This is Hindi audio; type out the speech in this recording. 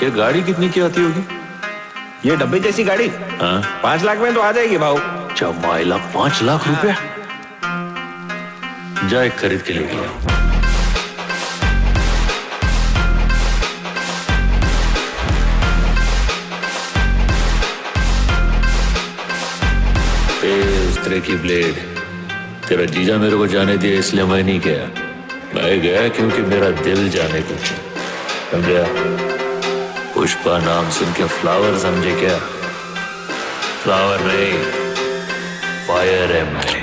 ये गाड़ी कितनी की आती होगी? ये डब्बे जैसी गाड़ी हाँ 5 लाख में तो आ जाएगी भाऊ। चमाइला 5 लाख रुपया? जाए खरीद के लेके आओ। उस तरह की ब्लेड तेरा जीजा मेरे को जाने दिया इसलिए मैं नहीं गया। मैं गया क्योंकि मेरा दिल जाने को समझा। पुष्पा नाम सुन के फ्लावर समझे क्या? फ्लावर नहीं, फायर है मैं।